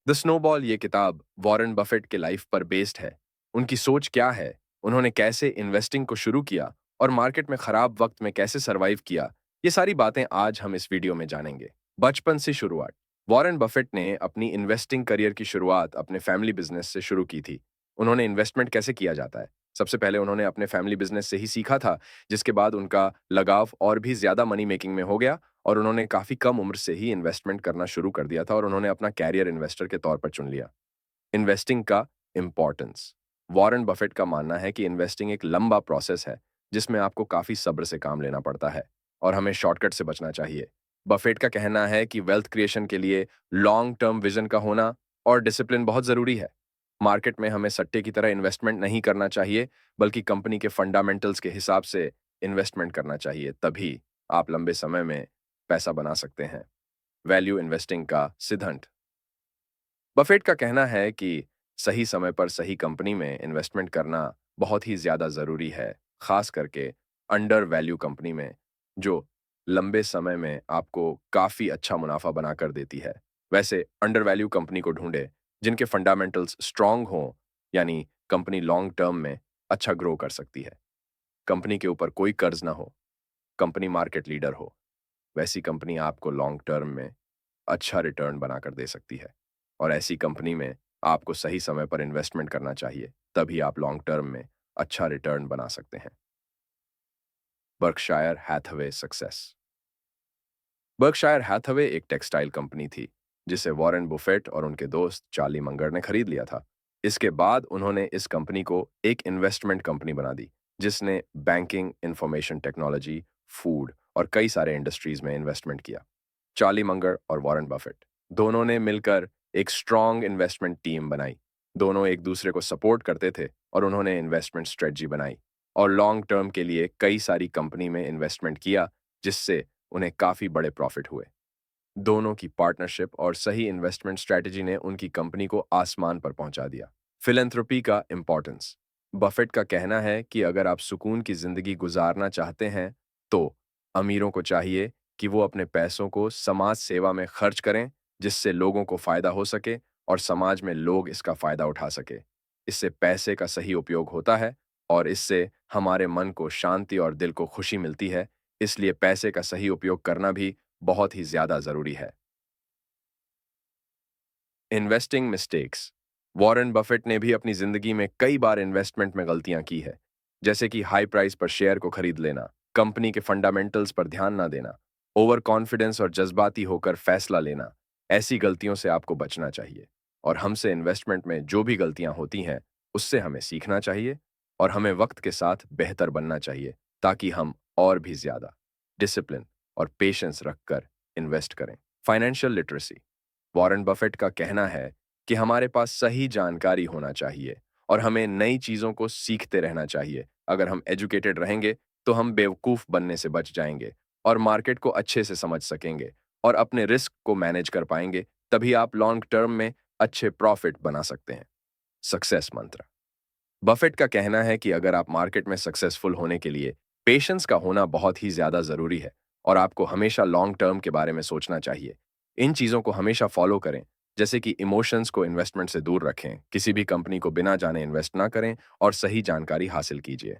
The snowball ये किताब Warren Buffett के लाइफ पर बेस्ड है। उनकी सोच क्या है, उन्होंने कैसे इन्वेस्टिंग को शुरू किया और मार्केट में खराब वक्त में कैसे सरवाइव किया, ये सारी बातें आज हम इस वीडियो में जानेंगे। बचपन से शुरुआत। वॉरेन बफेट ने अपनी इन्वेस्टिंग करियर की शुरुआत अपने फैमिली बिजनेस से शुरू की थी। उन्होंने इन्वेस्टमेंट कैसे किया जाता है, सबसे पहले उन्होंने अपने फैमिली बिजनेस से ही सीखा था, जिसके बाद उनका लगाव और भी ज्यादा मनी मेकिंग में हो गया और उन्होंने काफ़ी कम उम्र से ही इन्वेस्टमेंट करना शुरू कर दिया था और उन्होंने अपना कैरियर इन्वेस्टर के तौर पर चुन लिया। इन्वेस्टिंग का इम्पोर्टेंस। वॉरेन बफेट का मानना है कि इन्वेस्टिंग एक लंबा प्रोसेस है, जिसमें आपको काफ़ी सब्र से काम लेना पड़ता है और हमें शॉर्टकट से बचना चाहिए। बफेट का कहना है कि वेल्थ क्रिएशन के लिए लॉन्ग टर्म विजन का होना और डिसिप्लिन बहुत ज़रूरी है। मार्केट में हमें सट्टे की तरह इन्वेस्टमेंट नहीं करना चाहिए, बल्कि कंपनी के फंडामेंटल्स के हिसाब से इन्वेस्टमेंट करना चाहिए, तभी आप लंबे समय में पैसा बना सकते हैं। वैल्यू इन्वेस्टिंग का सिद्धांत। बफेट का कहना है कि सही समय पर सही कंपनी में इन्वेस्टमेंट करना बहुत ही ज्यादा जरूरी है, खास करके अंडर वैल्यू कंपनी में, जो लंबे समय में आपको काफी अच्छा मुनाफा बनाकर देती है। वैसे अंडर वैल्यू कंपनी को ढूंढे जिनके फंडामेंटल्स स्ट्रांग हों, यानी कंपनी लॉन्ग टर्म में अच्छा ग्रो कर सकती है, कंपनी के ऊपर कोई कर्ज ना हो, कंपनी मार्केट लीडर हो। वैसी कंपनी आपको लॉन्ग टर्म में अच्छा रिटर्न बनाकर दे सकती है और ऐसी कंपनी में आपको सही समय पर इन्वेस्टमेंट करना चाहिए, तभी आप लॉन्ग टर्म में अच्छा रिटर्न बना सकते हैं। Berkshire Hathaway success. Berkshire Hathaway एक टेक्सटाइल कंपनी थी, जिसे वॉरेन बुफेट और उनके दोस्त चार्ली मंगर ने खरीद लिया था। इसके बाद उन्होंने इस कंपनी को एक इन्वेस्टमेंट कंपनी बना दी, जिसने बैंकिंग, इंफॉर्मेशन टेक्नोलॉजी, फूड और कई सारे इंडस्ट्रीज में इन्वेस्टमेंट किया। चार्ली मंगर और वॉरेन बफेट दोनों ने मिलकर एक स्ट्रॉन्ग इन्वेस्टमेंट टीम बनाई। दोनों एक दूसरे को सपोर्ट करते थे और उन्होंने इन्वेस्टमेंट स्ट्रेटजी बनाई और लॉन्ग टर्म के लिए कई सारी कंपनी में इन्वेस्टमेंट किया, जिससे उन्हें काफी बड़े प्रॉफिट हुए। दोनों की पार्टनरशिप और सही इन्वेस्टमेंट स्ट्रेटजी ने उनकी कंपनी को आसमान पर पहुंचा दिया। फिलेंथ्रोपी का इम्पोर्टेंस। बफेट का कहना है कि अगर आप सुकून की जिंदगी गुजारना चाहते हैं, तो अमीरों को चाहिए कि वो अपने पैसों को समाज सेवा में खर्च करें, जिससे लोगों को फायदा हो सके और समाज में लोग इसका फायदा उठा सके। इससे पैसे का सही उपयोग होता है और इससे हमारे मन को शांति और दिल को खुशी मिलती है। इसलिए पैसे का सही उपयोग करना भी बहुत ही ज्यादा जरूरी है। Investing mistakes. वॉरेन बफेट ने भी अपनी जिंदगी में कई बार इन्वेस्टमेंट में गलतियां की है, जैसे कि हाई प्राइस पर शेयर को खरीद लेना, कंपनी के फंडामेंटल्स पर ध्यान ना देना, ओवर कॉन्फिडेंस और जज्बाती होकर फैसला लेना। ऐसी गलतियों से आपको बचना चाहिए और हमसे इन्वेस्टमेंट में जो भी गलतियां होती हैं, उससे हमें सीखना चाहिए और हमें वक्त के साथ बेहतर बनना चाहिए, ताकि हम और भी ज्यादा डिसिप्लिन और पेशेंस रखकर इन्वेस्ट करें। Financial literacy. वॉरेन बफेट का कहना है कि हमारे पास सही जानकारी होना चाहिए और हमें नई चीजों को सीखते रहना चाहिए। अगर हम एजुकेटेड रहेंगे, तो हम बेवकूफ बनने से बच जाएंगे और मार्केट को अच्छे से समझ सकेंगे और अपने रिस्क को मैनेज कर पाएंगे। तभी आप लॉन्ग टर्म में अच्छे प्रॉफिट बना सकते हैं। सक्सेस मंत्र। बफेट का कहना है कि अगर आप मार्केट में सक्सेसफुल होने के लिए पेशेंस का होना बहुत ही ज्यादा जरूरी है और आपको हमेशा लॉन्ग टर्म के बारे में सोचना चाहिए। इन चीजों को हमेशा फॉलो करें, जैसे कि इमोशंस को इन्वेस्टमेंट से दूर रखें, किसी भी कंपनी को बिना जाने इन्वेस्ट ना करें और सही जानकारी हासिल कीजिए।